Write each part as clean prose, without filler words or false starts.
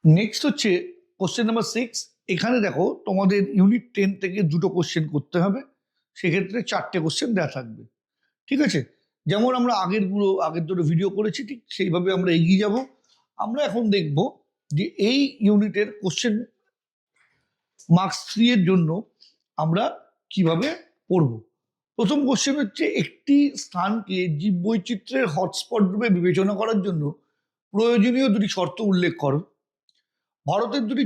Next হচ্ছে question number 6। এখানে দেখো তোমাদের ইউনিট 10 থেকে দুটো কোশ্চেন করতে হবে, সেক্ষেত্রে 4টে কোশ্চেন দেওয়া থাকবে। ঠিক আছে, যেমন আমরা আগের দুটো ভিডিও করেছি ঠিক সেইভাবে আমরা এগিয়ে যাব। আমরা এখন দেখব যে এই ইউনিটের কোশ্চেন মার্কস 3 এর জন্য আমরা কিভাবে পড়ব। প্রথম কোশ্চেন হচ্ছে, একটি স্থানকে জীববৈচিত্র্যের হটস্পট রূপে বিবেচনা করার জন্য প্রয়োজনীয় দুটি শর্ত উল্লেখ করো। ভারতের দুটি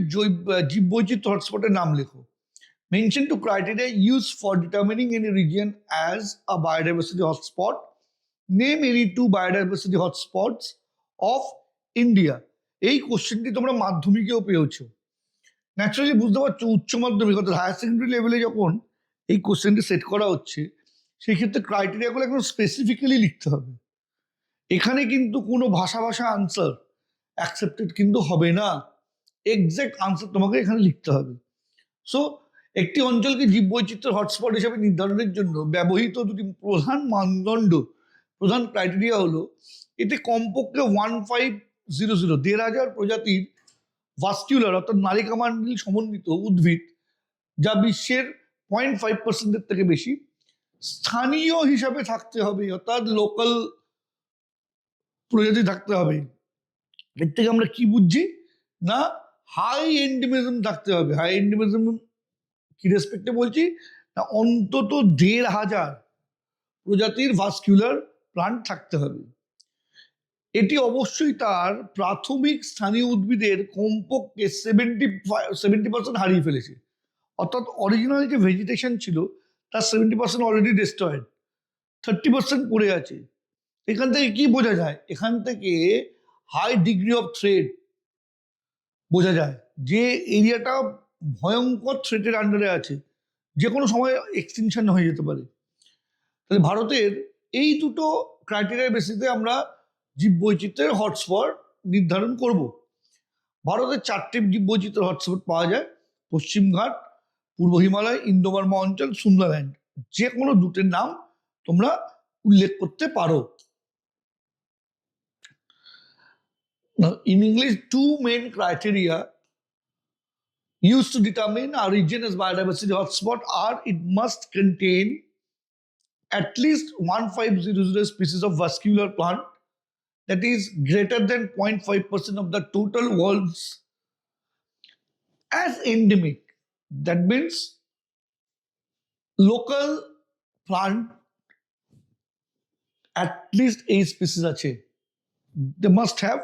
জীববৈচিত্র্য হটস্পটের নাম লেখো। Mention two criteria use for determining any region as a biodiversity hotspot. Name any two biodiversity hotspots of India. এই কোশ্চেনটি তোমরা মাধ্যমিকেও পেয়েছো। ন্যাচারালি বুঝতে পারছো উচ্চ মাধ্যমিক অর্থাৎ হায়ার সেকেন্ডারি লেভেলে যখন এই কোশ্চেনটি সেট করা হচ্ছে, সেই ক্ষেত্রে ক্রাইটেরিয়াগুলো একদম স্পেসিফিক্যালি লিখতে হবে। এখানে কিন্তু কোনো ভাষা আনসার অ্যাকসেপ্টেড কিন্তু হবে না, এক্সাক্ট আনসার তোমাকে এখানে লিখতে হবে। সো একটি অঞ্চলকে জীববৈচিত্র্যের হটস্পট হিসেবে নির্ধারণের জন্য ব্যবহৃত দুটি প্রধান মানদণ্ড, প্রধান ক্রাইটেরিয়া হলো, এতে কমপক্ষে 1500 1,500 প্রজাতির ভাস্কিউলার অর্থাৎ নালিকামণ্ডল সমন্বিত উদ্ভিদ, যা বিশ্বের 0.5% থেকে বেশি, স্থানীয় হিসাবে থাকতে হবে অর্থাৎ লোকাল প্রজাতি থাকতে হবে। এর থেকে আমরা কি বুঝছি না, হাই এন্ডেমিজম থাকতে হবে। হাই এন্ডেমিজম কি রেসপেক্টে বলছি না, অন্তত 1,500 প্রজাতির ভাস্কিউলার প্লান্ট থাকতে হবে। এটি অবশ্যই তার প্রাথমিক স্থানীয় উদ্ভিদের কমপক্ষে 70% হারিয়ে ফেলেছে, অর্থাৎ অরিজিনাল যে ভেজিটেশন ছিল তার 70% অলরেডি ডিস্ট্রয়েড, 30% পড়ে আছে। এখান থেকে কি বোঝা যায়? এখান থেকে হাই ডিগ্রি অফ থ্রেট বোঝা যায়, যে এরিয়াটা ভয়ঙ্কর থ্রেটের আন্ডারে আছে, যে কোনো সময় এক্সটিংশন হয়ে যেতে পারে। তাহলে ভারতের এই দুটো ক্রাইটেরিয়ার বেসিসে আমরা জীববৈচিত্র্যের হটস্পট নির্ধারণ করব। ভারতের 4টে জীববৈচিত্র্য হটস্পট পাওয়া যায়: পশ্চিমঘাট, পূর্ব হিমালয়, ইন্দো বার্মা অঞ্চল, সুন্দরল্যান্ড। যে কোনো দুটোর নাম তোমরা উল্লেখ করতে পারো। Now, in English, two main criteria used to determine a region as biodiversity hotspot are: it must contain at least 1500 species of vascular plant, that is greater than 0.5% of the total world's as endemic. That means local plant at least 8 species ache. They must have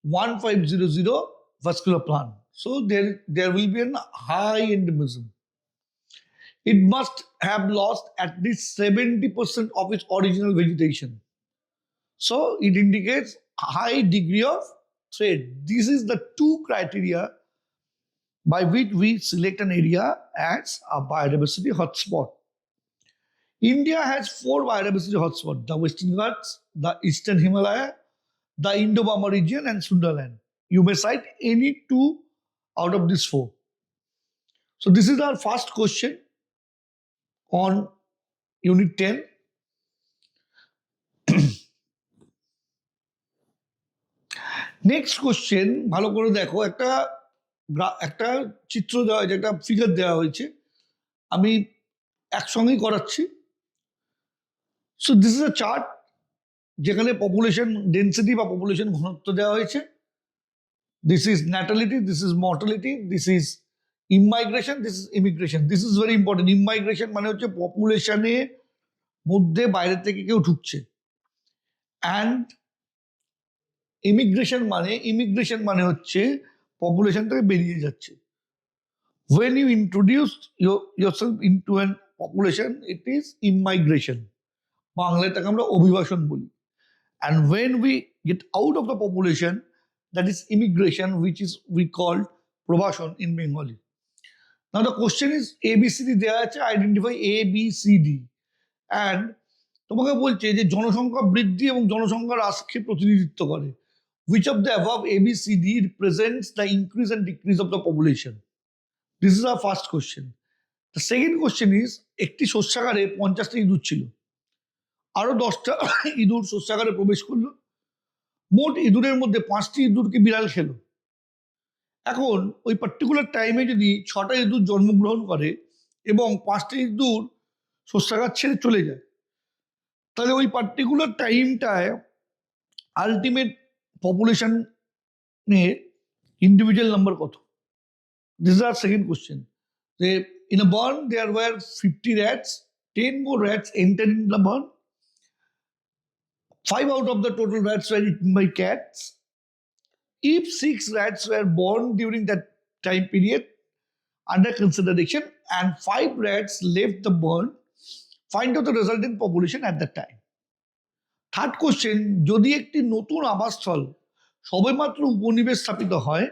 1500 vascular plant. So there will be a high endemism. It must have lost at least 70% of its original vegetation. So it indicates high degree of threat. This is the two criteria by which we select an area as a biodiversity hotspot. India has 4 biodiversity hotspots: the Western Ghats, the Eastern Himalaya, the Indo-Burma region, and Sundarland. You may cite any 2 out of these 4. So this is our first question on Unit 10. Next question ভালো করে দেখো, একটা চিত্র দেওয়া হয়েছে, একটা figure দেওয়া হয়েছে, আমি একসঙ্গেই করাচ্ছি। So this is a chart যেখানে পপুলেশন ডেন্সিটি বা পপুলেশন ঘনত্ব দেওয়া হয়েছে। This is natality, this is mortality, this is immigration, this is emigration. This is very important. Immigration মানে হচ্ছে পপুলেশনের মধ্যে বাইরে থেকে কেউ ঢুকছে, অ্যান্ড ইমিগ্রেশন মানে হচ্ছে পপুলেশন থেকে বেরিয়ে যাচ্ছে। When you introduce yourself into an population, it is immigration. বাংলায় তাকে আমরা অভিবাসন বলি। And when we get out of the population, that is immigration, which is we call প্রবাসন in Bengali. Now the question is ABCD দেওয়া আছে, identify ABCD, and তোমাকে বলছে যে জনসংখ্যা বৃদ্ধি এবং জনসংখ্যা হ্রাসকে প্রতিনিধিত্ব করে। Which of the above ABCD represents the increase and decrease of the population? This is our first question. The second question is, একটি শস্যাগারে 50টা ইঁদুর ছিল, আরো 10টা ইঁদুর শস্যাগারে প্রবেশ করলো। মোট ইঁদুরের মধ্যে 5টি ইঁদুরকে বিড়াল খেলো। এখন ওই পার্টিকুলার টাইমে যদি 6টা ইঁদুর জন্মগ্রহণ করে এবং 5টা ইঁদুর শস্যাগার ছেড়ে চলে যায়, তাহলে ওই পার্টিকুলার টাইমটায় আলটিমেট পপুলেশনের ইন্ডিভিজুয়াল নাম্বার কত? This is our second question. যে in a barn there were 50 rats, 10 more rats entered in the barn. 5 out of the total rats were eaten by cats. If 6 rats were born during that time period under consideration and 5 rats left the barn, find out the resultant population at that time. Third question, যদি একটি নতুন আবাসস্থল সবেমাত্র উপনিবেশ স্থাপিত হয়,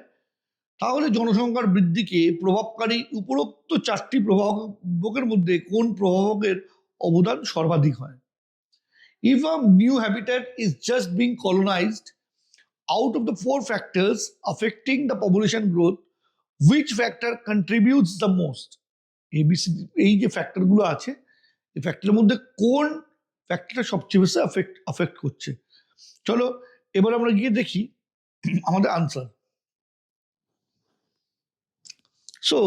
তাহলে জনসংখ্যার বৃদ্ধিকে প্রভাবকারী উপরোক্ত 4টি প্রভাবকের মধ্যে কোন প্রভাবকের অবদান সর্বাধিক হয়? If a new habitat is just being colonized, out of the 4 factors affecting the population growth, which factor contributes the most? এই যে ফ্যাক্টরগুলো আছে, এই ফ্যাক্টরের মধ্যে কোন ফ্যাক্টরটা সবচেয়ে বেশি আফেক্ট করছে? চলো এবার আমরা গিয়ে দেখি আমাদের আনসার। সো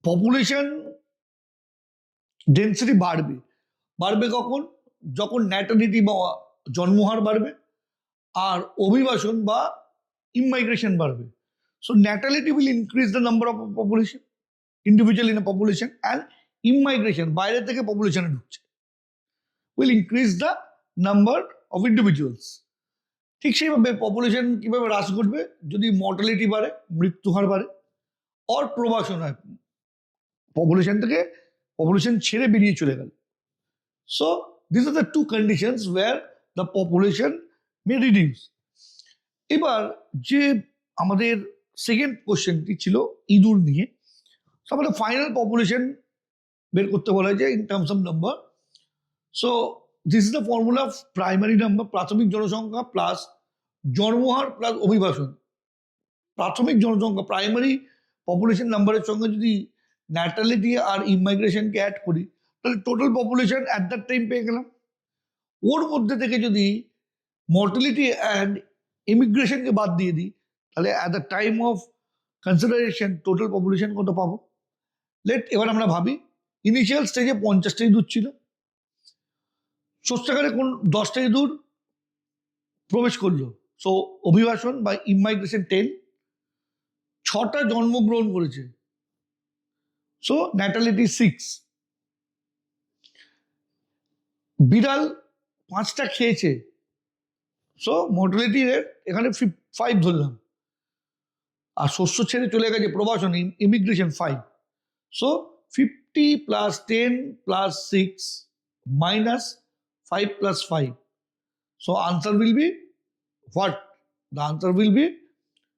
পপুলেশন ডেন্সিটি বাড়বে কখন? যখন ন্যাটালিটি বা জন্মহার বাড়বে আর অভিবাসন বা ইমাইগ্রেশন বাড়বে। So natality will increase the number of population individual in a population, and immigration বাইরে থেকে পপুলেশনে ঢুকছে will increase the number of individuals. ঠিক সেইভাবে পপুলেশন কিভাবে হ্রাস ঘটবে? যদি মর্টালিটি বাড়ে, মৃত্যুহার বাড়ে, অর প্রবাসন হয়, পপুলেশন ছেড়ে বেরিয়ে চলে গেল। So this are the 2 conditions where the population may reduce. এবার যে আমাদের সেকেন্ড কোশ্চেনটি ছিল ইঁদুর নিয়ে, আমাদের ফাইনাল পপুলেশন বের করতে বলা হয়েছে in terms of number. So this is the formula of primary number, প্রাথমিক জনসংখ্যা প্লাস জন্মহার প্লাস অভিবাসন। প্রাথমিক জনসংখ্যা প্রাইমারি পপুলেশন নাম্বারের সঙ্গে যদি ন্যাটালিটি আর ইমাইগ্রেশনকে অ্যাড করি, তাহলে total population at that time পেয়ে গেলাম। ওর মধ্যে থেকে যদি মর্টালিটি অ্যান্ড ইমিগ্রেশনকে বাদ দিয়ে দিই, তাহলে at the time of consideration total population কত পাবো? এবার আমরা ভাবি, ইনিশিয়াল স্টেজে 50টা ইঁদুর ছিল, শস্যাগারে কোন 10টা ইঁদুর প্রবেশ করলো, সো অভিবাসন বা ইমাইগ্রেশন 10, 6টা জন্মগ্রহণ করেছে, সো ন্যাটালিটি 6। বিড়াল 5টা খেয়েছে, সো মর্টালিটি রেট এখানে 5 ধরলাম, আর শস্য ছেড়ে চলে গেছে প্রবাসন emigration 5, so 50 plus 10 plus 6 minus 5 plus 5. So answer will be what? The answer will be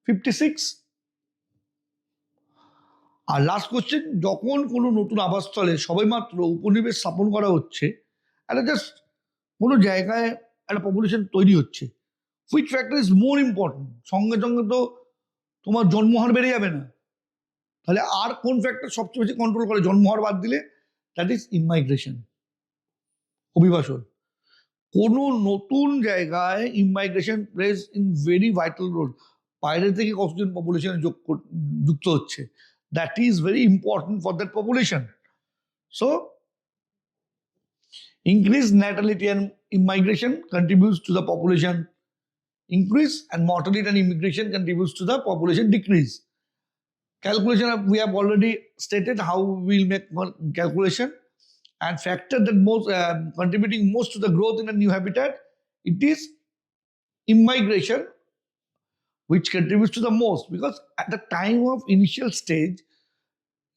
56. আর লাস্ট কোশ্চেন, যখন কোনো নতুন আবাসস্থলে সবেমাত্র উপনিবেশ স্থাপন করা হচ্ছে, একটা জাস্ট কোনো জায়গায় একটা পপুলেশন তৈরি হচ্ছে, which factor is more important? সঙ্গে সঙ্গে তো তোমার জন্মহার বেড়ে যাবে না, তাহলে আর কোন ফ্যাক্টর সবচেয়ে বেশি কন্ট্রোল করে জন্মহার বাদ দিলে? দ্যাট ইজ ইমাইগ্রেশন, অভিবাসন। কোনো নতুন জায়গায় immigration plays in very vital role. বাইরে থেকে কতজন পপুলেশনে যুক্ত হচ্ছে, that is very important for that population. So increased natality and immigration contributes to the population increase, and mortality and immigration contributes to the population decrease. Calculation we have already stated how we will make one calculation, and factor that most contributing most to the growth in a new habitat, it is immigration, which contributes to the most, because at the time of initial stage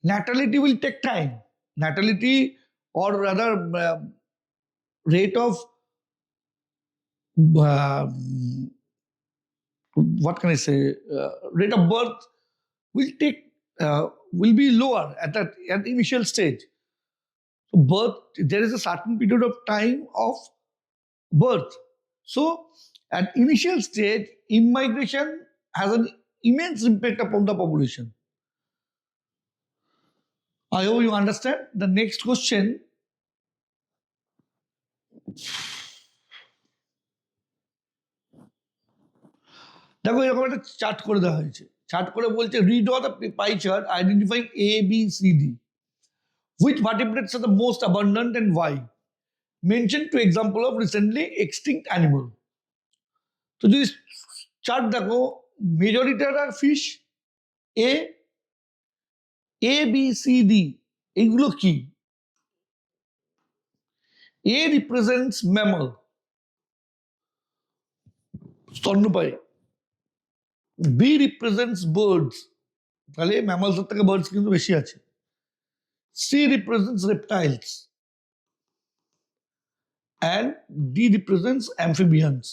natality will take time. Natality, or rather rate of what can I say, rate of birth will be lower at the initial stage. So birth, there is a certain period of time of birth. So at initial stage, immigration has an immense impact upon the population. I hope you understand. The next question, দেখো এরকম একটা chart করে দেওয়া হয়েছে, chart করে বলছে read all the pie chart identifying A B C D, which vertebrates are the most abundant and why, mention two example of recently extinct animal. তো যদি চার্ট দেখো majority are fish, A A B C D এইগুলো কি? A represents mammal, স্তন্যপায়ী। B represents birds, তাহলে ম্যামলসের থেকে birds কিন্তু বেশি আছে। C represents reptiles and D represents amphibians.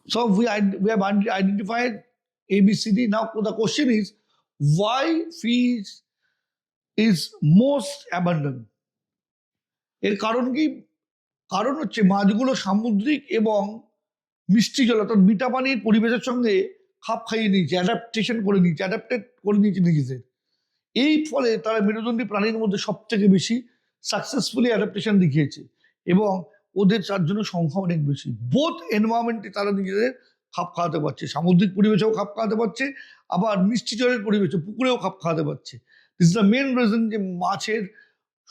So we have identified A, B, C, D. Now the question is why fish is most abundant? এর কারণ কি? কারণ হচ্ছে মাছগুলো সামুদ্রিক এবং মিষ্টি জল অর্থাৎ মিঠা পানির পরিবেশের সঙ্গে খাপ খাইয়ে নিয়েছে, অ্যাডাপ্টেশন করে নিয়েছে, অ্যাডাপ্টেড করে নিয়েছে নিজেদের। এই ফলে তারা মেরুদণ্ডী প্রাণীর মধ্যে সব থেকে বেশি সাকসেসফুলি অ্যাডাপ্টেশন দেখিয়েছে এবং ওদের তার জন্য সংখ্যা অনেক বেশি। বোথ এনভায়রনমেন্টে তারা নিজেদের খাপ খাওয়াতে পারছে, সামুদ্রিক পরিবেশেও খাপ খাওয়াতে পারছে, আবার মিষ্টি জলের পরিবেশে পুকুরেও খাপ খাওয়াতে পারছে। This is the main reason যে মাছের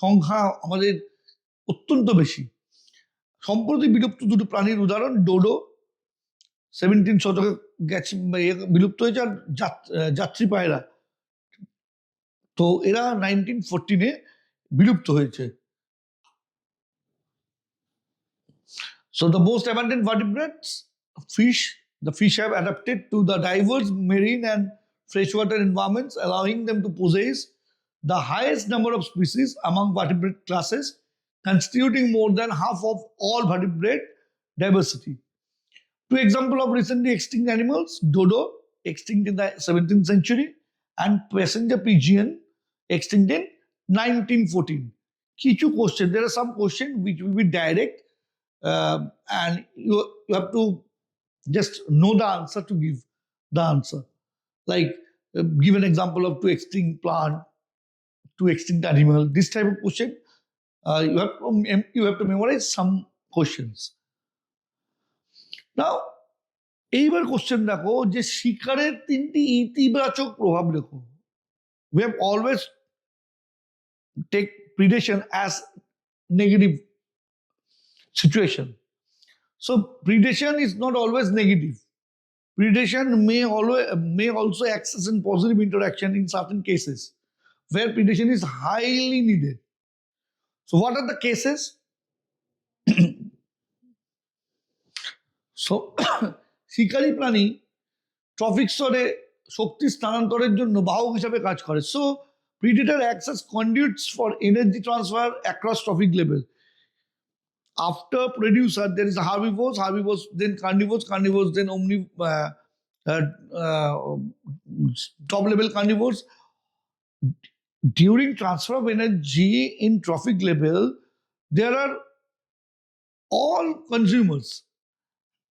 সংখ্যা আমাদের অত্যন্ত বেশি। সম্প্রতি বিলুপ্ত দুটো প্রাণীর উদাহরণ ডোডো 17 শতকে গেছে বিলুপ্ত হয়েছে, আর যাত্রী পায়রা তো এরা 1914-এ বিলুপ্ত হয়েছে। So the most abundant vertebrates, the fish have adapted to the diverse marine and freshwater environments, allowing them to possess the highest number of species among vertebrate classes, constituting more than half of all vertebrate diversity. Two examples of recently extinct animals: dodo, extinct in the 17th century, and passenger pigeon, extinct in 1914. Kichu question. There are some questions which will be direct, and you have to just know the answer to give the answer. Like give an example of two extinct plant, two extinct animal. This type of question, you have to memorize some questions. Now, এইবার question দেখো যে শিকারের তিনটি ইতিবাচক প্রভাব লেখো। We have always take predation as negative situation. So predation is not always negative. Predation may also access in positive interaction in certain cases where predation is highly needed. So what are the cases? So শিকারী প্রাণী trophic স্তরে শক্তি স্থানান্তরের জন্য বাহক হিসাবে কাজ করে। So predator acts as conduits for energy transfer across trophic level. After producer, there is herbivores, then carnivores, then top level carnivores. During transfer of energy in trophic level, there are all consumers.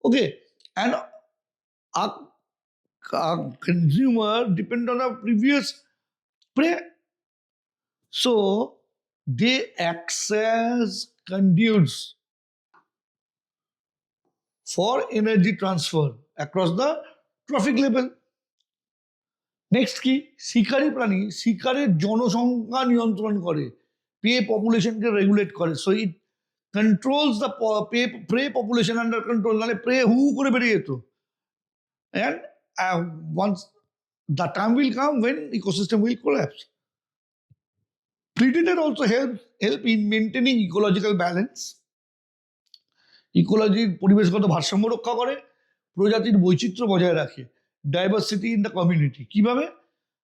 Okay, and a consumer depend on a previous prey. So they act as conduits for energy transfer across the trophic level. Next কি? শিকারী প্রাণী শিকারের জনসংখ্যা নিয়ন্ত্রণ করে, prey পপুলেশনকে regulate করে। So it controls the prey population under control, নাহলে প্রে হু করে বেরিয়ে যেত। And once the time will come when ecosystem will collapse. Predator also help in maintaining ecological balance. ইকোলজির পরিবেশগত ভারসাম্য রক্ষা করে, প্রজাতির বৈচিত্র্য বজায় রাখে, ডাইভার্সিটি ইন দ্য কমিউনিটি। কিভাবে?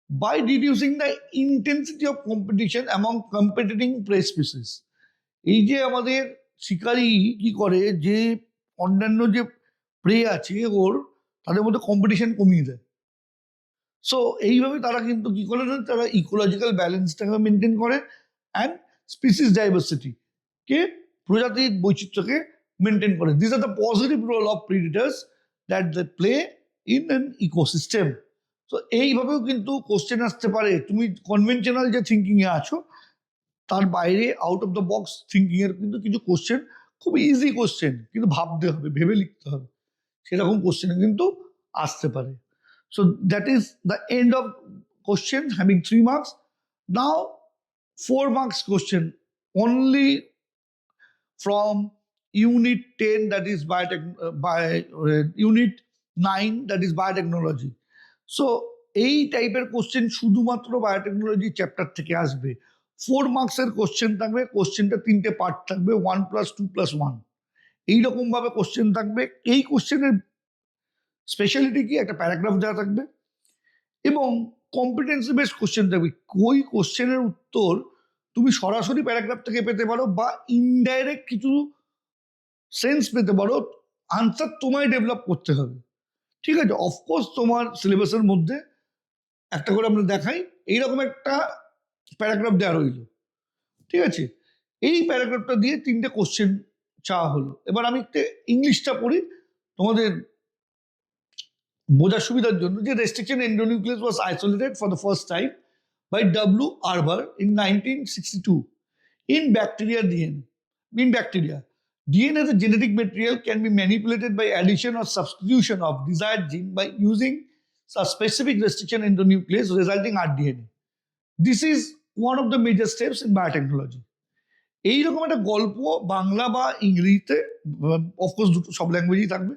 By reducing the intensity of competition among competing prey species. এই যে আমাদের শিকারী কি করে, যে অন্যান্য যে প্রে আছে ওর তাদের মধ্যে কম্পিটিশন কমিয়ে দেয়। সো এইভাবে তারা কিন্তু কি করে, তারা ইকোলজিক্যাল ব্যালেন্সটাকে মেনটেন করে অ্যান্ড স্পিসিস ডাইভার্সিটিকে, প্রজাতির বৈচিত্র্যকে মেনটেন করে। This are the positive role of predators that they play in an ecosystem. তো এইভাবেও কিন্তু কোশ্চেন আসতে পারে। তুমি কনভেনশনাল যে থিঙ্কিংয়ে আছো তার বাইরে আউট অফ দ্য বক্স থিঙ্কিংয়ের কিন্তু কিছু কোশ্চেন, খুব ইজি কোশ্চেন, কিন্তু ভাবতে হবে, ভেবে লিখতে হবে। সেরকম কোশ্চেন কিন্তু আসতে পারে। So that is the end of question having 3 marks. Now 4 marks question only from unit 10, that is unit 9, that is biotechnology. So এই টাইপের কোশ্চেন শুধুমাত্র বায়োটেকনোলজি চ্যাপ্টার থেকে আসবে। 4 মার্কসের কোশ্চেন থাকবে, কোশ্চেনটা 3টে পার্ট থাকবে, 1 + 2 + 1 এইরকম ভাবে কোশ্চেন থাকবে। এই কোশ্চেনের স্পেশালিটি কি, একটা প্যারাগ্রাফ দেওয়া থাকবে এবং কম্পিটেন্সি বেসড কোশ্চেন থাকবে। ওই কোশ্চেনের উত্তর তুমি সরাসরি প্যারাগ্রাফ থেকে পেতে পারো বা ইনডাইরেক্ট কিছু সেন্স পেতে পারো, আনসার তোমায় ডেভেলপ করতে হবে। ঠিক আছে, অফকোর্স তোমার সিলেবাসের মধ্যে একটা করে আমরা দেখাই, এইরকম একটা প্যারাগ্রাফ দেওয়া রইল। ঠিক আছে, এই প্যারাগ্রাফটা দিয়ে 3টে কোশ্চেন চাওয়া হলো। এবার আমি একটা ইংলিশটা পড়ি তোমাদের বোঝার সুবিধার জন্য, যে restriction endonuclease was isolated for the first time by W. Arber in 1962 in bacteria DNA. In bacteria, DNA as a genetic material can be manipulated by addition or substitution of desired gene by using a specific restriction endonuclease resulting rDNA. This is one of the major steps in biotechnology. এইরকম একটা গল্প বাংলা বা ইংরেজিতে, of course দুটো সব ল্যাঙ্গুয়েজই থাকবে,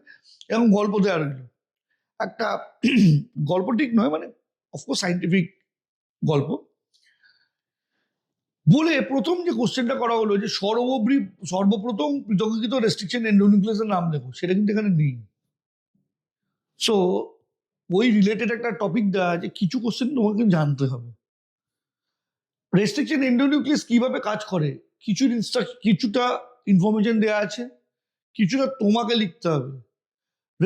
এবং গল্প দেওয়া রইল। একটা গল্প ঠিক নয়, মানে অফকোর্স সাইন্টিফিক গল্প বলে প্রথম যে কোশ্চেনটা করা হলো যে সর্বপ্রথম পৃথকীকৃত রেস্ট্রিকশন এন্ডোনিউক্লিয়াসের নাম লেখো, সেটা কিন্তু এখানে নেই। সো ওই রিলেটেড একটা টপিক দেওয়া আছে, কিছু কোশ্চেন তোমাকে জানতে হবে। রেস্ট্রিকশন এন্ডোনিউক্লিয়াস কিভাবে কাজ করে, কিছুটা ইনফরমেশন দেওয়া আছে, কিছুটা তোমাকে লিখতে হবে।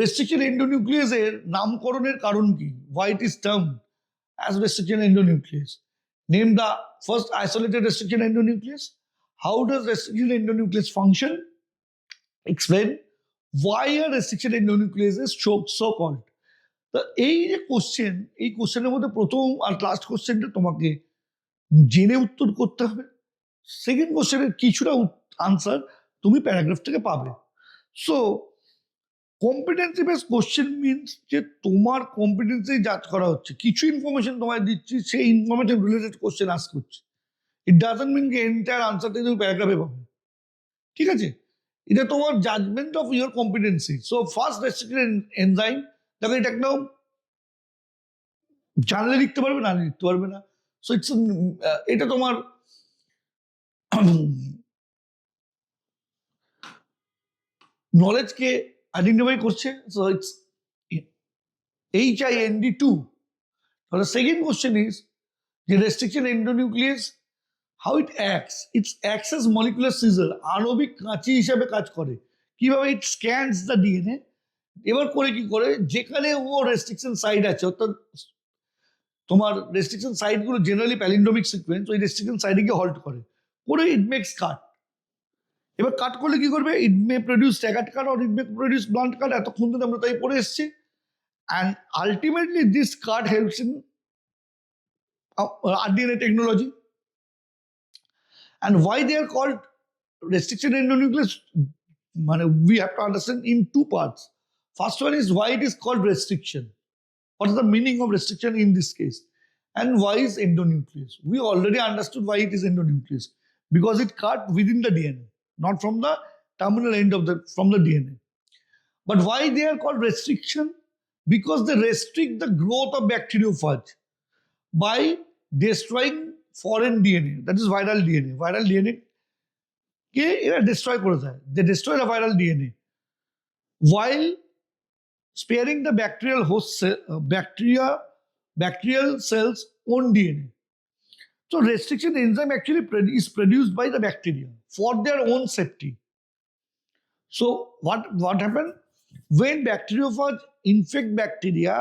রেস্ট্রিকশন এন্ডোনিউক্লিয়াসের নামকরণের কারণ কি, why it is termed as restriction endonuclease. Name the first isolated restriction endonuclease. How does restriction endonuclease function? Explain why a restriction endonuclease is so called. তো এই যে কোশ্চেন, এই কোশ্চেনের মধ্যে প্রথম আর লাস্ট কোশ্চেনটা তোমাকে জেনে উত্তর করতে হবে। সেকেন্ড কোশ্চেনের কিছুটা আনসার তুমি প্যারাগ্রাফ থেকে পাবে। So competency based question means যে তোমার কম্পিটেন্সি জাজ করা হচ্ছে, কিছু ইনফরমেশন তোমায় দিচ্ছি, সেই ইনফরমেশন রিলেটেড কোশ্চেন আস্ক করছি। ইট ডাজন্ট মিন কি এন্টায়ার আনসারটা তুমি প্যারাগ্রাফে পাবে। ঠিক আছে, এটা তোমার judgement of your competency. So first restriction enzyme, দেখো এটা একদম জানলে লিখতে পারবে, না লিখতে পারবে না। সো ইটস এটা তোমার নলেজকে আইডেন্টিফাই করছে। So it's HIND2. Now the second question is the restriction endonuclease, how it acts. It acts as molecular scissor, আণবিক কাঁচি হিসেবে কাজ করে। কিভাবে? it scans the DNA, এবার করে কি করে, যেখানে ও রেস্ট্রিকশন সাইট আছে, অর্থাৎ তোমার রেস্ট্রিকশন সাইটগুলো জেনারেলি প্যালিন্ড্রোমিক সিকোয়েন্স, ওই রেস্ট্রিকশন সাইটে গিয়ে হল্ট করে ইট মেক্স কাট। এবার কাট করলে কি করবে, it may produce staggered cut or it may produce blunt cut, এতক্ষণ ধরে আমরা তাই পড়ে এসেছি। And ultimately this card helps in rDNA technology. And why they are called restriction endonuclease, we have to understand in 2 parts. First one is why it is called restriction. What is the meaning of restriction in this case? And why is endonuclease? We already understood why it is endonuclease, because it cut within the DNA, not from the terminal end from the DNA. But why they are called restriction? Because they restrict the growth of bacteriophage by destroying foreign DNA, that is viral DNA. Viral DNA কে এরা destroy করে দেয়, they destroy the viral DNA while sparing the bacterial host bacterial cells own DNA. So restriction enzyme actually is produced by the bacteria for their own safety. So what happened? When bacteriophage infect bacteria,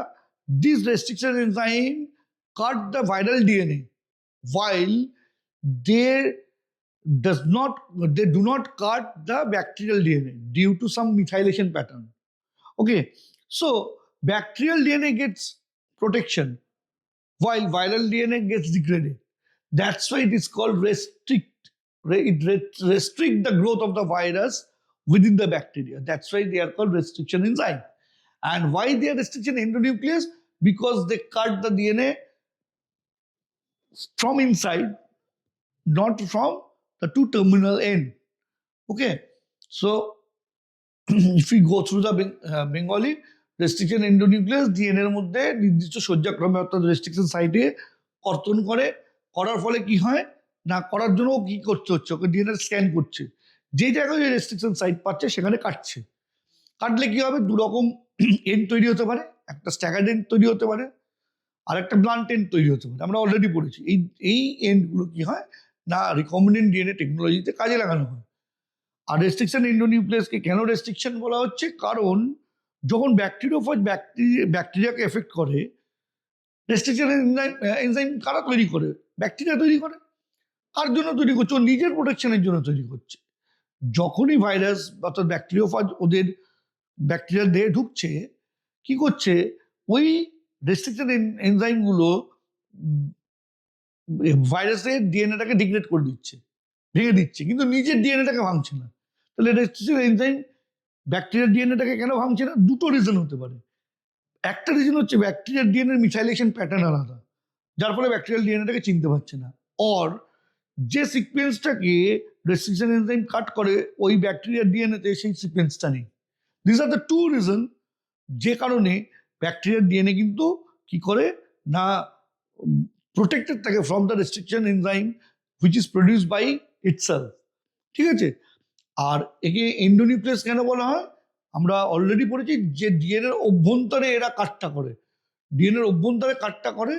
this restriction enzyme cut the viral DNA while they do not cut the bacterial DNA due to some methylation pattern. Okay, so bacterial DNA gets protection while viral DNA gets degraded. That's why it is called restrict. It restrict the growth of the virus within the bacteria. That's why they are called restriction enzyme. And why they are restricted endonuclease? Because they cut the DNA from inside, not from the two terminal end. Okay, so if we go through the Bengali, restriction endonuclease DNA এর মধ্যে নির্দিষ্ট সজ্জাক্রমে অর্থাৎ restriction সাইটে কর্তন করে, করার ফলে কি হয় না, করার জন্য কি করতে হচ্ছে, ওকে ডিএনএ স্ক্যান করছে, যে জায়গায় রেস্ট্রিকশন সাইট পাচ্ছে সেখানে কাটছে। কাটলে কি হবে, দু রকম এন্ড তৈরি হতে পারে, একটা স্ট্যাগার্ড এন্ড তৈরি হতে পারে, আর একটা ব্লান্ট এন্ড তৈরি হতে পারে। আমরা অলরেডি পড়েছি এই এন্ডগুলো কি হয় না রিকম্বিনেন্ট ডিএনএ টেকনোলজিতে কাজে লাগানো হয়। আর রেস্ট্রিকশন এন্ডোনিউক্লিয়াসকে কেন রেস্ট্রিকশন বলা হচ্ছে, কারণ যখন ব্যাকটেরিওফাজ ব্যাকটেরিয়াকে এফেক্ট করে, রেস্ট্রিকশন এনজাইম কারা তৈরি করে, ব্যাকটেরিয়া তৈরি করে। কার জন্য তৈরি করছে, ও নিজের প্রোটেকশনের জন্য তৈরি করছে। যখনই ভাইরাস অর্থাৎ ব্যাকটেরিওফাজ ওদের ব্যাকটেরিয়া দেহে ঢুকছে, কি করছে, ওই রেস্ট্রিকশন এনজাইমগুলো ভাইরাসের ডিএনএটাকে ডিগ্রেড করে দিচ্ছে, ভেঙে দিচ্ছে, কিন্তু নিজের ডিএনএটাকে ভাঙছে না। তাহলে রেস্ট্রিকশন এনজাইম ব্যাকটেরিয়ার ডিএনএটাকে কেন ভাঙছে না, দুটো রিজন হতে পারে। একটা রিজন হচ্ছে ব্যাকটেরিয়ার ডিএনএর মিথাইলেশন প্যাটার্ন আলাদা, যার ফলে ব্যাকটেরিয়াল ডিএনএটাকে চিনতে পারছে না। অর যে সিকোয়েন্সটাকে রেস্ট্রিকশন এনজাইম কাট করে ওই ব্যাকটেরিয়ার ডিএনএতে সেই সিকোয়েন্সটা নেই। This are the two reason যে কারণে ব্যাকটেরিয়ার ডিএনএ কিন্তু কি করে না প্রোটেক্টেড থাকে from the restriction enzyme which is produced by itself. ঠিক আছে, আর একে এন্ডোনিউক্লিয়াস কেন বলা হয়, আমরা অলরেডি পড়েছি যে ডিএনএর অভ্যন্তরে এরা কাটটা করে, ডিএনএর অভ্যন্তরে কাটটা করে,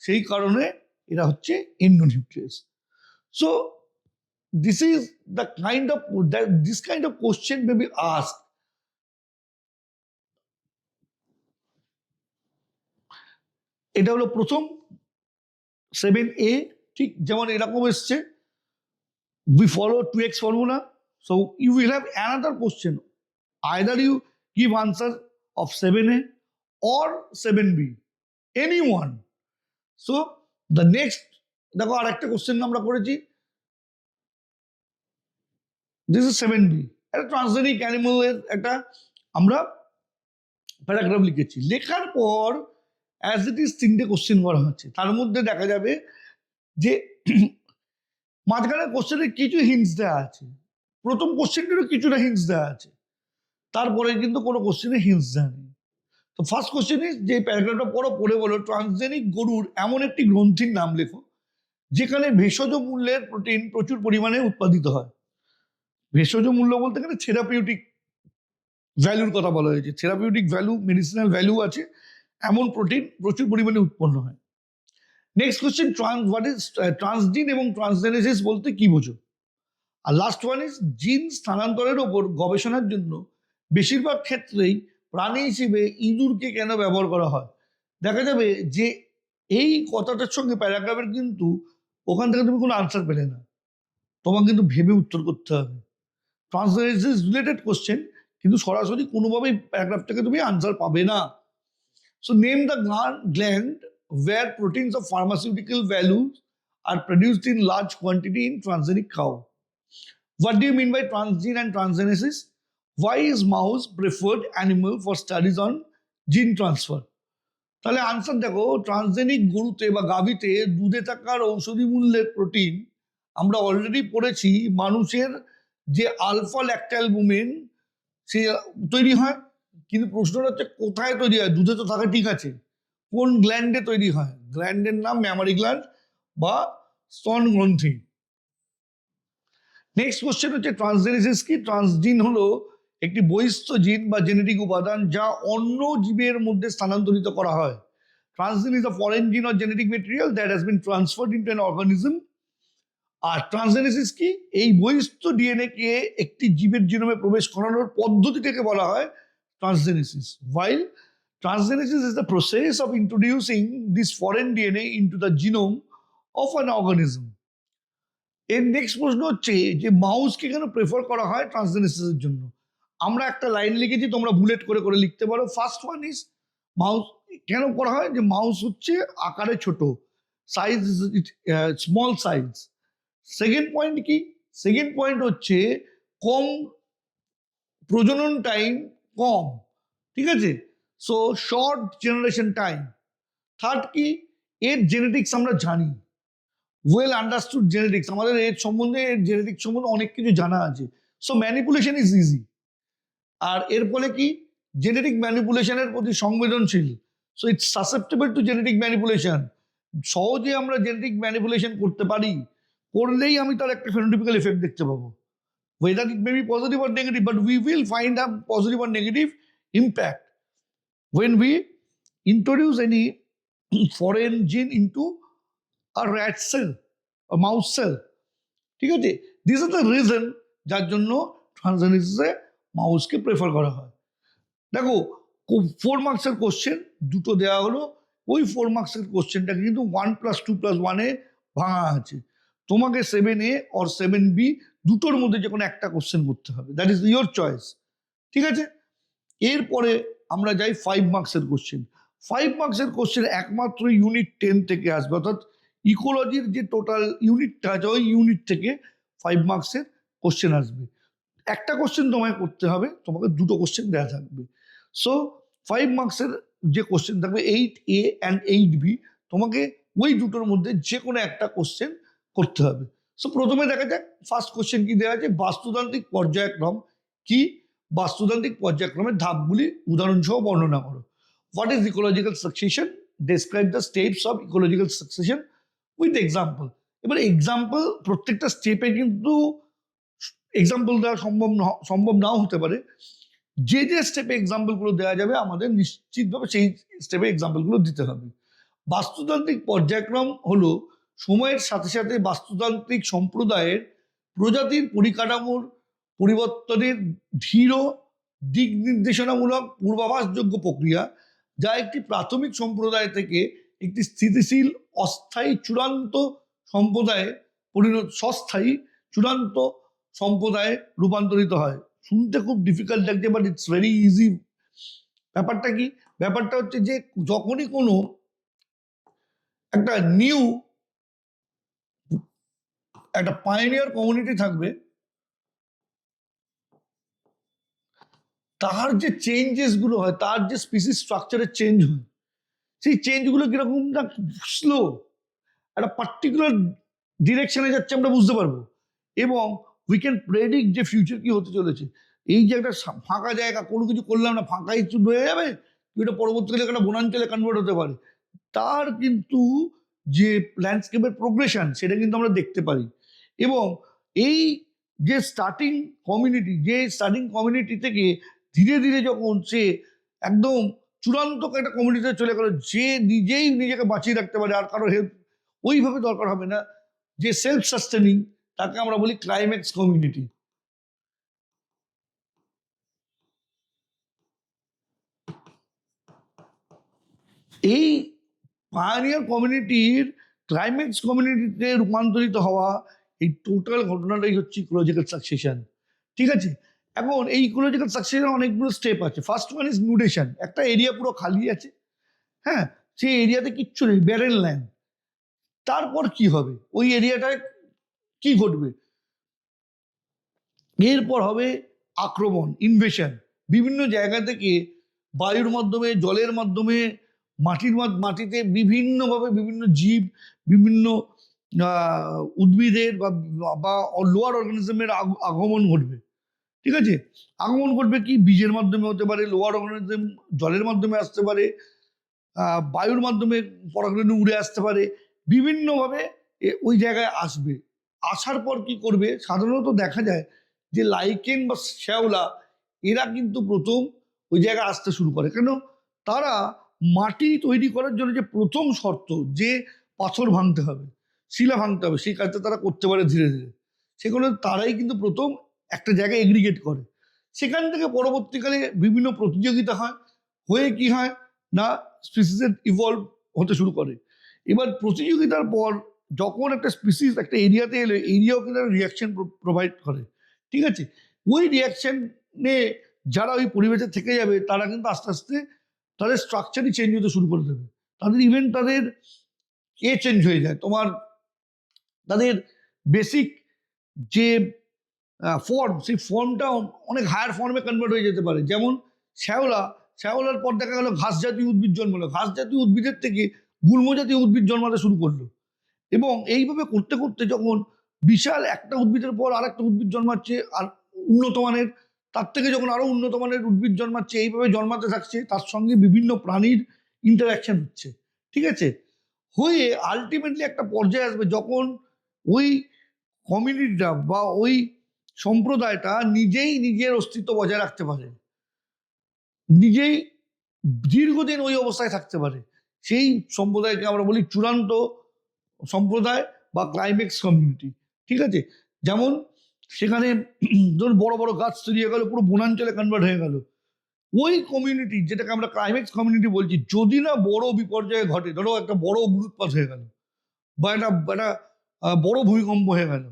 সেই কারণে এরা হচ্ছে endonuclease. So this is the kind of this kind of question may be asked. এটা হলো প্রথম 7A, ঠিক যেমন এরকম এসছে, we follow 2x formula, so you will have another question, either you give answer of 7A or 7B, any one. So the next, দেখো আর একটা question আমরা করেছি, this is 7B, একটা ট্রান্সজেনিক অ্যানিমালের একটা আমরা প্যারাগ্রাফ লিখেছি, লেখার পর অ্যাজ ইট ইজ 3টে কোশ্চেন করা হচ্ছে। তার মধ্যে দেখা যাবে যে মাঝখানে কোশ্চেনে কিছু হিন্টস দেওয়া আছে, প্রথম কোশ্চেনটিরও কিছুটা হিন্টস দেওয়া আছে, তারপরে কিন্তু কোনো কোশ্চেনে হিন্টস দেওয়া নেই। তো ফার্স্ট কোশ্চেন ইজ, যে প্যারাগ্রাফটা পড়ে বলো, ট্রান্সজেনিক গরুর এমন একটি গ্রন্থির নাম লেখো যেখানে ভেষজ মূল্যের প্রোটিন প্রচুর পরিমাণে উৎপাদিত হয়। ভেষজ মূল্য বলতে গেলে থেরাপিউটিক ভ্যালুর কথা বলা হয়েছে, থেরাপিউটিক ভ্যালু, মেডিসিনাল ভ্যালু আছে, এমন প্রোটিন প্রচুর পরিমাণে উৎপন্ন হয়। নেক্সট কোশ্চেন, হোয়াট ইজ ট্রান্সজিন এবং ট্রান্সজেনেসিস বলতে কি বোঝো। আর লাস্ট ওয়ান ইজ, জিন স্থানান্তরের ওপর গবেষণার জন্য বেশিরভাগ ক্ষেত্রেই প্রাণী হিসেবে ইঁদুরকে কেন ব্যবহার করা হয়। দেখা যাবে যে এই কথাটার সঙ্গে প্যারাগ্রাফের কিন্তু ওখান থেকে তুমি কোনো আনসার পেলে না, তোমাকে কিন্তু ভেবে উত্তর করতে হবে। ট্রান্সজেনেসিস রিলেটেড কোশ্চেন, কিন্তু সরাসরি কোনোভাবেই প্যারাগ্রাফ থেকে তুমি আনসার পাবে না। So name the gland where proteins of pharmaceutical value are produced in large quantity in transgenic cow. What do you mean by transgene and transgenesis? Why is mouse preferred animal for studies on gene transfer? তাহলে answer দেখো, transgenic গরুতে বা গাভীতে দুধে থাকার ঔষধি মূল্যের protein আমরা already পড়েছি মানুষের যে আলফা ল্যাকটালবুমিন সে তৈরি হয়, কিন্তু প্রশ্নটা হচ্ছে কোথায় তৈরি হয়। দুধে তো থাকে ঠিক আছে, কোন গ্ল্যান্ডে তৈরি হয়, গ্ল্যান্ডের নাম ম্যামারি গ্ল্যান্ড বা স্তন গ্রন্থি। নেক্সট কোশ্চেন হচ্ছে ট্রান্সজেনেসিস কি। ট্রান্সজিন হলো একটি বহিস্থ জিন বা জেনেটিক উপাদান যা অন্য জীবের মধ্যে স্থানান্তরিত করা হয়। Transgene is a foreign gene or genetic material that has been transferred into an organism. আর ট্রান্সজেনেসিস কি, এই বহিস্থ ডিএনএ কে একটি জীবের জিনোমে প্রবেশ করানোর পদ্ধতিটাকে বলা হয় ট্রান্সজেনেসিস। While transgenesis is the process of introducing this foreign DNA into the genome of an organism. এর নেক্সট প্রশ্ন হচ্ছে যে মাউসকে কেন প্রেফার করা হয় ট্রান্সজেনেসিসের জন্য। আমরা একটা লাইন লিখেছি, তোমরা বুলেট করে করে লিখতে পারো। ফার্স্ট ওয়ান ইজ, মাউস কেন করা হয়, যে মাউস হচ্ছে আকারে ছোট, size small size. Second point কি, সেকেন্ড পয়েন্ট হচ্ছে কম প্রজনন টাইম কম, ঠিক আছে। So short generation time. Third কি, এর জেনেটিক্স আমরা জানি, ওয়েল আন্ডারস্টুড জেনেটিক্স, আমাদের এর সম্বন্ধে, এর জেনেটিক্স সম্বন্ধে অনেক কিছু জানা আছে। So manipulation is easy. আর এর ফলে কি, জেনেটিক ম্যানিপুলেশনের প্রতি সংবেদনশীল। So it's susceptible to genetic manipulation. সহজে আমরা জেনেটিক ম্যানিপুলেশন করতে পারি, করলেই আমি তার একটা ফেনোটিপিক্যাল এফেক্ট দেখতে পাবো। Whether it may be positive or negative, but we will find a positive or negative impact when we introduce any foreign gene into a rat cell, a mouse cell. ঠিক আছে, দিস আর দ্য রিজন যার জন্য ট্রান্সজেনিসিসে মাউসকে prefer করা হয়। দেখো, 4 মার্কসের question দুটো দেওয়া হলো, ওই 4 মার্কসের কোশ্চেনটা কিন্তু 1+2+1 ভাঙা আছে। তোমাকে 7A or 7B দুটোর মধ্যে যে কোনো একটা কোশ্চেন করতে হবে, দ্যাট ইজ ইয়োর চয়েস। ঠিক আছে, এরপরে আমরা যাই 5 মার্কসের কোশ্চেন। 5 মার্কসের কোশ্চেন একমাত্র ইউনিট 10 থেকে আসবে, অর্থাৎ ইকোলজির যে টোটাল ইউনিটটা আছে ওই ইউনিট থেকে 5 মার্কসের কোশ্চেন আসবে। একটা কোশ্চেন তোমায় করতে হবে, তোমাকে দুটো কোশ্চেন দেওয়া থাকবে। সো 5 মার্কসের যে কোশ্চেন থাকবে 8A অ্যান্ড 8B, তোমাকে ওই দুটোর মধ্যে যে কোনো একটা কোশ্চেন করতে হবে। সো প্রথমে দেখা যাক ফার্স্ট কোশ্চেন কি দেওয়া আছে, বাস্তুতান্ত্রিক পর্যায়ক্রম কি, বাস্তুতান্ত্রিক পর্যায়ক্রমের ধাপগুলি উদাহরণসহ বর্ণনা করো। What is ecological succession, describe the steps of ecological succession with example. এবার এক্সাম্পল, প্রত্যেকটা স্টেপে কিন্তু এক্সাম্পল দেওয়া সম্ভব নাও হতে পারে। যে যে স্টেপে এক্সাম্পলগুলো দেওয়া যাবে আমাদের নিশ্চিতভাবে সেই স্টেপে এক্সাম্পলগুলো দিতে হবে। বাস্তুতান্ত্রিক পর্যায়ক্রম হলো সময়ের সাথে সাথে বাস্তুতান্ত্রিক সম্প্রদায়ের প্রজাতির পরিকাঠামোর পরিবর্তনের ধীর দিক নির্দেশনামূলক পূর্বাভাসযোগ্য প্রক্রিয়া, যা একটি প্রাথমিক সম্প্রদায় থেকে একটি স্থিতিশীল অস্থায়ী চূড়ান্ত সম্প্রদায়ে সস্থায়ী চূড়ান্ত সম্প্রদায়ে রূপান্তরিত হয়। শুনতে খুব ডিফিকাল্ট লাগছে, বাট ইটস ভেরি ইজি। ব্যাপারটা কি, ব্যাপারটা হচ্ছে যে যখনই কোনো একটা নিউ একটা পাইনিয়ার কমিউনিটি থাকবে, তার যে চেঞ্জেস গুলো হয়, তার যে স্পিসিস স্ট্রাকচারের চেঞ্জ হয়, সেই চেঞ্জগুলো কিরকম না স্লো, একটা পার্টিকুলার ডিরেকশনে যাচ্ছে আমরা বুঝতে পারবো, এবং উই ক্যান প্রেডিক্ট যে ফিউচার কি হতে চলেছে। এই যে একটা ফাঁকা জায়গা, কোনো কিছু করলাম না, ফাঁকা একটু হয়ে যাবে, এটা পরবর্তীকালে একটা বনাঞ্চলে কনভার্ট হতে পারে, তার কিন্তু যে ল্যান্ডস্কেপের প্রোগ্রেশন সেটা কিন্তু আমরা দেখতে পারি। এবং এই যে স্টার্টিং কমিউনিটি থেকে ধীরে ধীরে যখন সে একদম চূড়ান্ত একটা কমিউনিটিতে চলে গেল, যে নিজেই নিজেকে বাঁচিয়ে রাখতে পারে, আর কারো হেল্প ওইভাবে দরকার হবে না, যে সেলফ সাস্টেনিং, তাকে আমরা বলি ক্লাইম্যাক্স কমিউনিটি। এই পায়োনিয়ার কমিউনিটির ক্লাইম্যাক্স কমিউনিটিতে রূপান্তরিত হওয়া, এই টোটাল ঘটনাটাই হচ্ছে ইকোলজিক্যাল সাকসেশন। ঠিক আছে, এখন এই ইকোলজিক্যাল সাকসেশনের অনেকগুলো স্টেপ আছে। First one is nudation. একটা এরিয়া পুরো খালি আছে, হ্যাঁ, সেই এরিয়াতে কিচ্ছু নেই, ব্যারেন ল্যান্ড। তারপর কি হবে, ওই এরিয়াটায় কি ঘটবে? এরপর হবে আক্রমণ, ইনভেশন। বিভিন্ন জায়গা থেকে বায়ুর মাধ্যমে, জলের মাধ্যমে, মাটিতে বিভিন্নভাবে বিভিন্ন জীব, বিভিন্ন উদ্ভিদের বা লোয়ার অর্গানিজমের আগমন ঘটবে। ঠিক আছে, আগমন ঘটবে কি, বীজের মাধ্যমে হতে পারে, লোয়ার অর্গানিজম জলের মাধ্যমে আসতে পারে, বায়ুর মাধ্যমে পরাগরেণু উড়ে আসতে পারে, বিভিন্নভাবে ওই জায়গায় আসবে। আসার পর কি করবে, সাধারণত দেখা যায় যে লাইকেন বা শ্যাওলা এরা কিন্তু প্রথম ওই জায়গায় আসতে শুরু করে। কেন? তারা মাটি তৈরি করার জন্য যে প্রথম শর্ত, যে পাথর ভাঙতে হবে, শিলা ভাঙতে হবে, সেই কাজটা তারা করতে পারে ধীরে ধীরে। সেখানে তারাই কিন্তু প্রথম একটা জায়গায় এগ্রিগেট করে। সেখান থেকে পরবর্তীকালে বিভিন্ন প্রতিযোগিতা হয়, হয়ে কি হয় না, স্পিসিসের ইভলভ হতে শুরু করে। এবার প্রতিযোগিতার পর যখন একটা স্পিসিস একটা এরিয়াতে এলে, এরিয়াও কিন্তু একটা রিয়াকশন প্রোভাইড করে। ঠিক আছে, ওই রিয়াকশনে যারা ওই পরিবেশে থেকে যাবে, তারা কিন্তু আস্তে আস্তে তাদের স্ট্রাকচারই চেঞ্জ হতে শুরু করে দেবে। তাদের চেঞ্জ হয়ে যায়, তোমার তাদের বেসিক যে ফর্ম, সেই ফর্মটা অনেক হায়ার ফর্মে কনভার্ট হয়ে যেতে পারে। যেমন শ্যাওলা, শ্যাওলার পর দেখা গেল ঘাস জাতীয় উদ্ভিদ জন্মালো, ঘাস জাতীয় উদ্ভিদের থেকে গুল্ম জাতীয় উদ্ভিদ জন্মাতে শুরু করলো। এবং এইভাবে করতে করতে যখন বিশাল একটা উদ্ভিদের পর আরেকটা উদ্ভিদ জন্মাচ্ছে, আর উন্নত মানের, তার থেকে যখন আরো উন্নত মানের উদ্ভিদ জন্মাচ্ছে, এইভাবে জন্মাতে থাকছে, তার সঙ্গে বিভিন্ন প্রাণীর ইন্টারাকশন হচ্ছে, ঠিক আছে, হয়ে আলটিমেটলি একটা পর্যায়ে আসবে যখন ওই কমিউনিটিটা বা ওই সম্প্রদায়টা নিজেই নিজের অস্তিত্ব বজায় রাখতে পারে, নিজেই দীর্ঘদিন ওই অবস্থায় থাকতে পারে। সেই সম্প্রদায়কে আমরা বলি চূড়ান্ত সম্প্রদায় বা ক্লাইম্যাক্স কমিউনিটি, ঠিক আছে। যেমন সেখানে ধরুন বড় বড় গাছ তৈরি হয়ে গেল, পুরো বনাঞ্চলে কনভার্ট হয়ে গেল, ওই কমিউনিটি যেটাকে আমরা ক্লাইম্যাক্স কমিউনিটি বলছি, যদি না বড় বিপর্যয় ঘটে, ধরো একটা বড় অগ্নুৎপাত হয়ে গেল বা একটা একটা বড় ভূমিকম্প হয়ে গেল,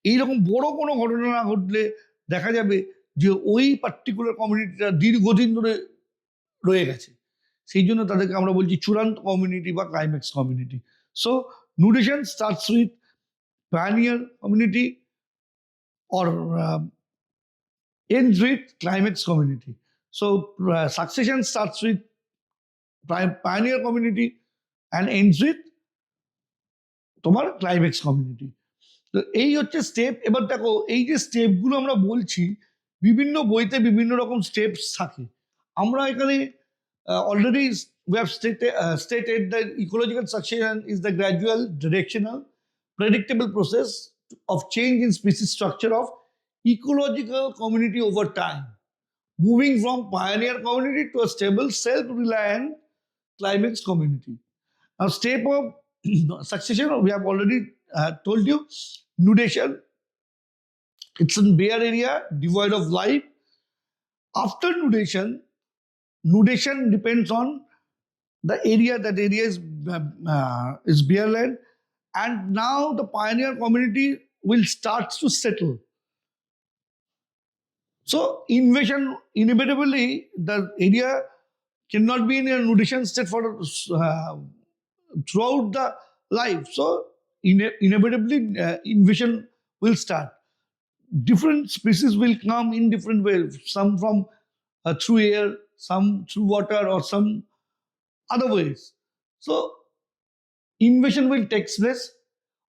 এইরকম বড় কোনো ঘটনা না ঘটলে দেখা যাবে যে ওই পার্টিকুলার কমিউনিটিটা দীর্ঘদিন ধরে রয়ে গেছে। সেই জন্য তাদেরকে আমরা বলছি চূড়ান্ত কমিউনিটি বা climax community. So nudation starts with pioneer community or ends with climax community. So succession starts with pioneer community and ends with তোমার ক্লাইম্যাক্স কমিউনিটি। তো এই হচ্ছে স্টেপ। এবার দেখো এই যে স্টেপগুলো আমরা বলছি, বিভিন্ন বইতে বিভিন্ন রকম স্টেপস থাকে। আমরা এখানে already we have stated that ecological succession is the gradual, directional, predictable process of change in species structure of ecological community over time, moving from pioneer community to a stable, self-reliant climax community. Now, step of succession, we have already told you, nudation. It's a bare area devoid of life. After nudation, nudation depends on the area. That area is bare land, and now the pioneer community will start to settle. So invasion, inevitably the area cannot be in a nudation state for throughout the life. So inevitably invasion will start. Different species will come in different ways, some from through air, some through water, or some other ways. So invasion will take place.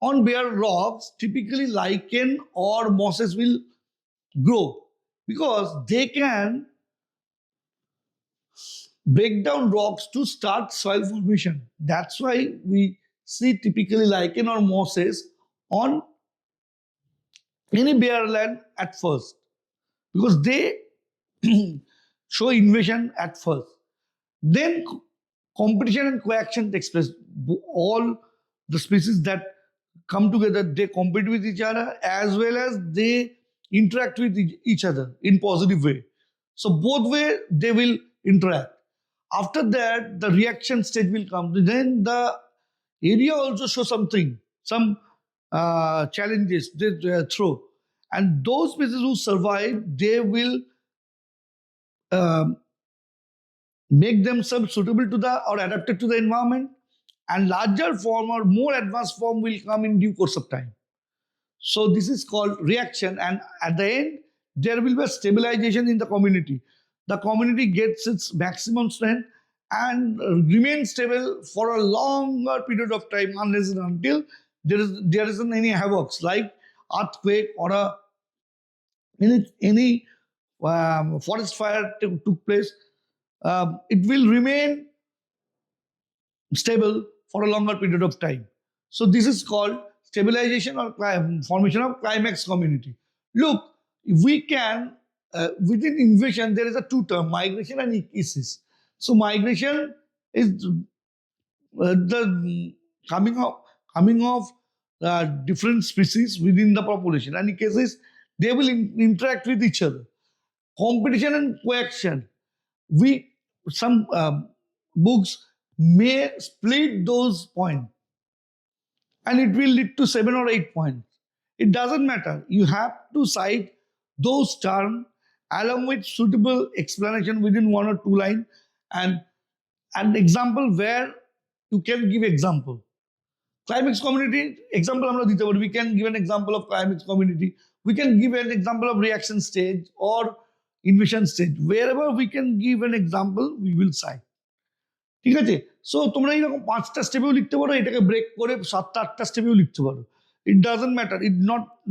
On bare rocks, typically lichen or mosses will grow because they can break down rocks to start soil formation. That's why we see typically lichen or mosses on any bare land at first, because they show invasion at first. Then competition and coaction takes place. All the species that come together, they compete with each other as well as they interact with each other in positive way. So both way they will interact. After that, the reaction stage will come. Then the area also show something, some challenges they throw, and those species who survive, they will make themselves suitable to the or adapted to the environment, and larger form or more advanced form will come in due course of time. So this is called reaction, and at the end there will be a stabilization in the community. The community gets its maximum strength and remains stable for a longer period of time, unless and until there isn't any havocs like earthquake or any forest fire took place. It will remain stable for a longer period of time. So this is called stabilization or formation of climax community. Look, we can, within invasion, there is a two term, migration and echesis. So migration is the coming of different species within the population, and echesis, they will interact with each other. Competition and coaction, some books may split those points and it will lead to 7 or 8 points. It doesn't matter. You have to cite those terms along with suitable explanation within 1 or 2 lines, and an example where you can give example. Climax community example আমরা দিতে পারি. We can give an example of climax community. We can give an example of reaction stage, or invasion stage. Wherever we can give an example, we will cite. ঠিক আছে? So তোমরা এইরকম 5টা স্টেপেও লিখতে পারো, এটাকে ব্রেক করে 7টা 8টা স্টেপেও লিখতে পারো। It doesn't matter. It's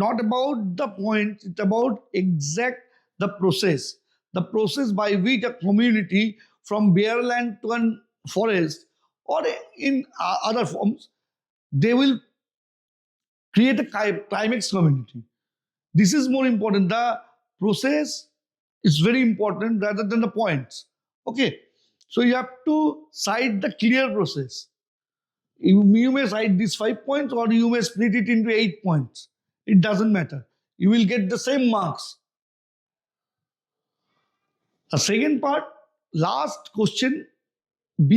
not about the point. It's about exact the process. The process by which a community from bare land to an forest or in other forms, they will create a climax community. This is more important. The process is very important rather than the points. Okay. So you have to cite the clear process. You may cite these 5 points or you may split it into 8 points. It doesn't matter. You will get the same marks. The second part, last question B,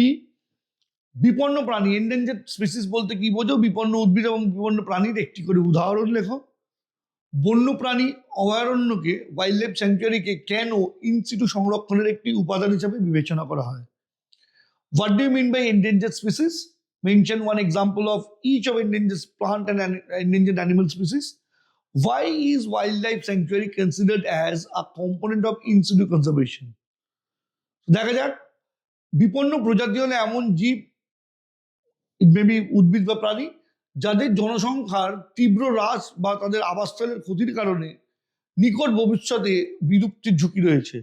বিপন্ন প্রাণী, endangered species বলতে কি বোঝো? বিপন্ন উদ্ভিদ এবং বিপন্ন প্রাণীর একটি করে উদাহরণ লেখো। বন্যপ্রাণী অভয়ারণ্যকে, ওয়াইল্ড লাইফ স্যাংচুয়ারিকে কেন ইনসিটু সংরক্ষণের একটি উপাদান হিসেবে বিবেচনা করা হয়? What do you mean by endangered species? Mention one example of each of endangered plant and endangered animal species. Why is wildlife sanctuary considered as a component of in situ conservation? দেখা যাক, বিপন্ন প্রজাতি হলে এমন জীব, maybe উদ্ভিদ বা প্রাণী, যাদের জনসংখ্যার তীব্র হ্রাস বা তাদের আবাসস্থলের ক্ষতির কারণে নিকট ভবিষ্যতে বিলুপ্তির ঝুঁকি রয়েছে।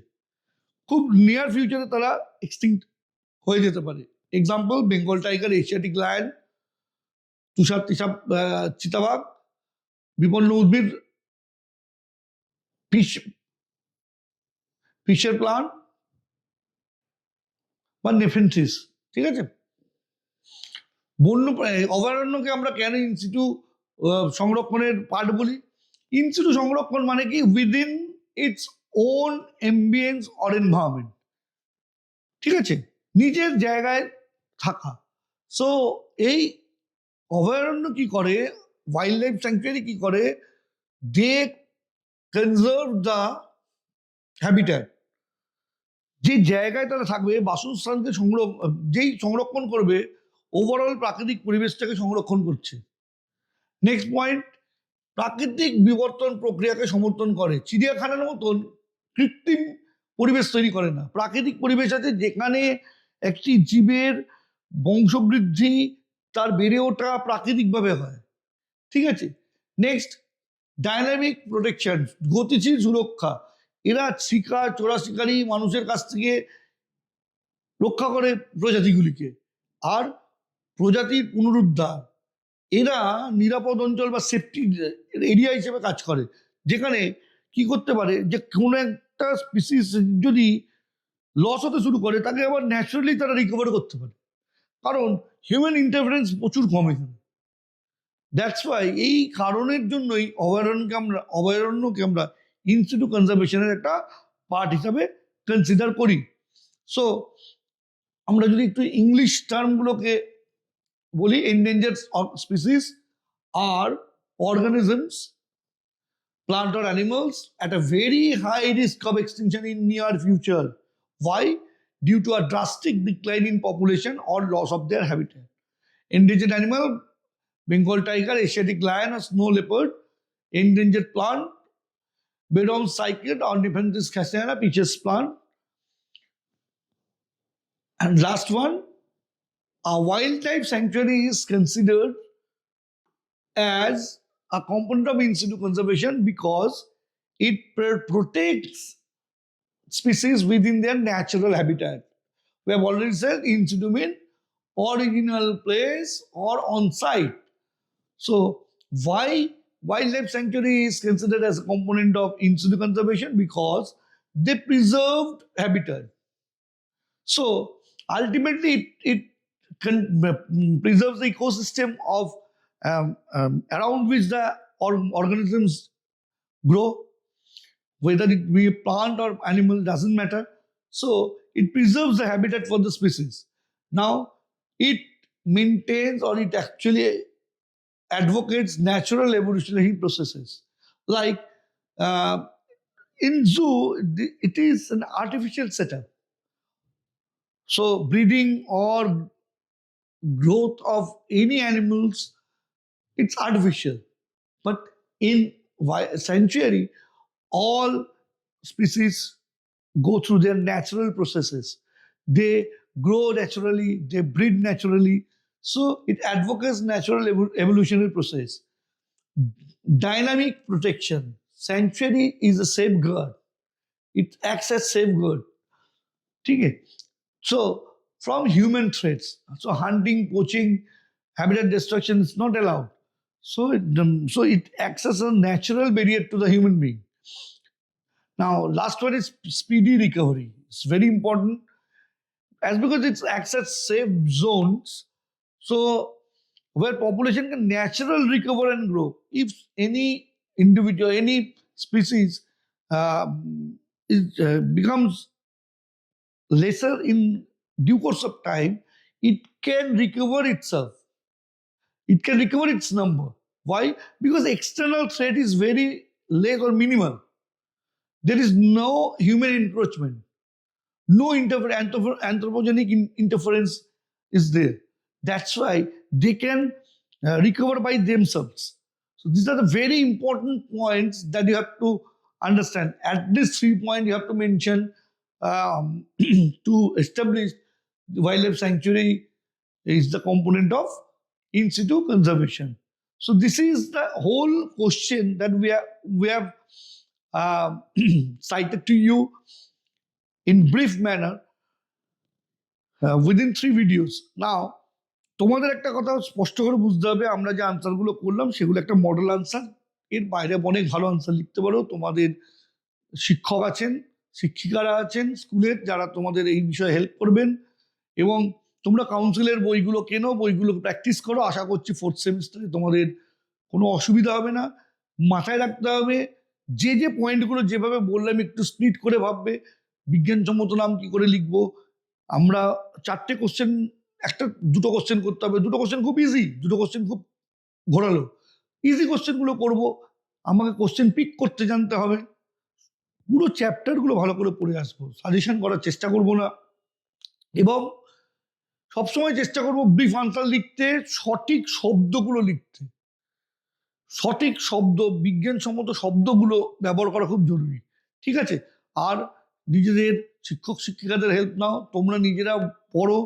খুব নিয়ার ফিউচারে তারা এক্সটিংক্ট হয়ে যেতে পারে। Example, Bengal tiger, Asiatic lion, তুষার চিতাবাঘ, বিপন্ন উদ্ভিদ, ফিশের প্লান্ট বা নেফেন্থিস। ঠিক আছে? বন্য অভয়ারণ্যকে আমরা কেন ইনসিটু সংরক্ষণের পার্ট বলি? ইনসিটু সংরক্ষণ মানে কি? Within its own ambience or environment. ঠিক আছে? নিজের জায়গায় থাকা। সো এই অভয়ারণ্য কি করে, ওয়াইল্ড লাইফ স্যাংচুয়ারি কি করে? দে কনজার্ভ দ্য হ্যাবিট্যাট। যে জায়গায় তারা থাকবে, বাসস্থানকে যেই সংরক্ষণ করবে, ওভারঅল প্রাকৃতিক পরিবেশটাকে সংরক্ষণ করছে। নেক্সট পয়েন্ট, প্রাকৃতিক বিবর্তন প্রক্রিয়াকে সমর্থন করে। চিড়িয়াখানার মতন কৃত্রিম পরিবেশ তৈরি করে না। প্রাকৃতিক পরিবেশ আছে যেখানে একটি জীবের বংশবৃদ্ধি, তার বেড়ে ওঠা প্রাকৃতিকভাবে হয়। ঠিক আছে? নেক্সট, ডাইনামিক প্রোটেকশন, গতিশীল সুরক্ষা। এরা শিকার, চোরা শিকারী মানুষের কাছ থেকে রক্ষা করে প্রজাতিগুলিকে। আর প্রজাতির পুনরুদ্ধার, এরা নিরাপদ অঞ্চল বা সেফটি এরিয়া হিসেবে কাজ করে, যেখানে কি করতে পারে, যে কোনো একটা স্পিসিস যদি লস হতে শুরু করে, তাকে আবার ন্যাচারালি তারা রিকভার করতে পারে, কারণ হিউম্যান ইন্টারফারেন্স প্রচুর কম এখানে। দ্যাটস ওয়াই, এই কারণের জন্যই অভয়ারণ্যকে আমরা ইনসিটু কনজারভেশনের একটা পার্ট হিসাবে কনসিডার করি। সো আমরা যদি একটু ইংলিশ টার্মগুলোকে বলি, endangered species are organisms, plant or animals at a very high risk of extinction in near future. Why? Due to a drastic decline in population or loss of their habitat. Endangered animal, Bengal tiger, Asiatic lion or snow leopard. Endangered plant, Bedouin cycad or Nepenthes castanea, peaches plant. And last one, a wildlife sanctuary is considered as a component of in situ conservation because it protects species within their natural habitat. We have already said in situ means original place or on site. So why wildlife sanctuary is considered as a component of in situ conservation? Because they preserved habitat. So ultimately it preserves the ecosystem of around which the organisms grow, whether it be a plant or animal, doesn't matter. So it preserves the habitat for the species. Now it maintains, or it actually advocates natural evolutionary processes. Like in zoo, it is an artificial setup. So breeding or growth of any animals, it's artificial. But in sanctuary, all species go through their natural processes. They grow naturally, they breed naturally. So it advocates natural evolutionary process. Dynamic protection. Sanctuary is a safeguard. It acts as safeguard. Okay. So from human threats, so hunting, poaching, habitat destruction is not allowed. So it acts as a natural barrier to the human being. Now, last one is speedy recovery. It's very important as because it acts as safe zones. So where population can naturally recover and grow. If any individual, any species becomes lesser in due course of time, it can recover itself. It can recover its number. Why? Because external threat is very less or minimal. There is no human encroachment. No anthropogenic interference is there. That's why they can recover by themselves. So these are the very important points that you have to understand. At least 3 points you have to mention to establish the wildlife sanctuary is the component of in situ conservation. So this is the whole question that we have cited to you in brief manner within 3 videos. Now, তোমাদের একটা কথা স্পষ্ট করে বুঝতে হবে, আমরা যে আনসারগুলো করলাম সেগুলো একটা মডেল আনসার। এর বাইরে অনেক ভালো আনসার লিখতে পারো। তোমাদের শিক্ষক আছেন, শিক্ষিকারা আছেন স্কুলের, যারা তোমাদের এই বিষয়ে হেল্প করবেন। এবং তোমরা কাউন্সিলের বইগুলো কেনো, বইগুলো প্র্যাকটিস করো। আশা করছি 4th সেমিস্টারে তোমাদের কোনো অসুবিধা হবে না। মাথায় রাখতে হবে যে পয়েন্টগুলো যেভাবে বললাম একটু স্প্লিট করে ভাববে। বিজ্ঞানসম্মত নাম কি করে লিখবো, আমরা 4টে কোশ্চেন, দুটো কোশ্চেন করতে হবে। দুটো কোশ্চেন খুব ইজি, দুটো কোশ্চেন খুব ঘোরালো। ইজি কোশ্চেনগুলো করবো, আমাকে কোশ্চেন পিক করতে জানতে হবে। পুরো চ্যাপ্টারগুলো ভালো করে পড়ে আসবো, সাজেশন করার চেষ্টা করবো না। এবং সবসময় চেষ্টা করবো ব্রিফ আনসার লিখতে, সঠিক শব্দগুলো লিখতে। সঠিক শব্দ, বিজ্ঞানসম্মত শব্দগুলো ব্যবহার করা খুব জরুরি। ঠিক আছে? আর নিজেদের শিক্ষক শিক্ষিকাদের হেল্প নাও, তোমরা নিজেরা পড়ো।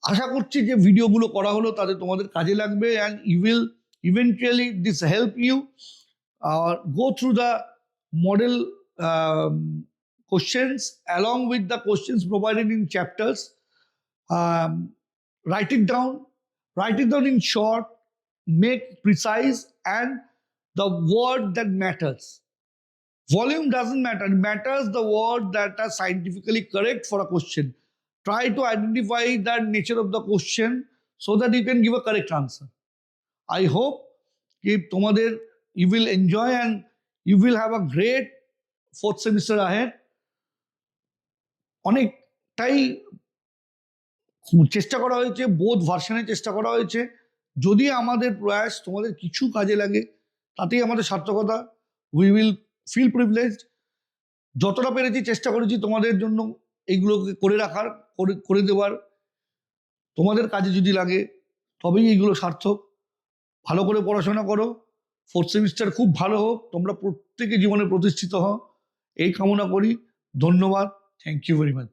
আশা করছি যে ভিডিওগুলো করা হলো তাতে তোমাদের কাজে লাগবে, and you will eventually this help you go through the model questions along with the questions provided in chapters. Write it down in short, make precise, and the word that matters. Volume doesn't matter. It matters the word that are scientifically correct for a question. Try to identify the nature of the question so that you can give a correct answer. I hope you will enjoy and you will have a great 4th semester ahead. অনেকটাই চেষ্টা করা হয়েছে, বোধ ভার্সনে চেষ্টা করা হয়েছে। যদি আমাদের প্রয়াস তোমাদের কিছু কাজে লাগে তাতেই আমাদের সার্থকতা। We will feel privileged. যতটা পেরেছি চেষ্টা করেছি তোমাদের জন্য এইগুলোকে করে রাখার, করে দেওয়ার। তোমাদের কাজে যদি লাগে তবেই এইগুলো সার্থক। ভালো করে পড়াশোনা করো, 4th সেমিস্টার খুব ভালো হোক, তোমরা প্রত্যেকে জীবনে প্রতিষ্ঠিত হও, এই কামনা করি। ধন্যবাদ। Thank you very much.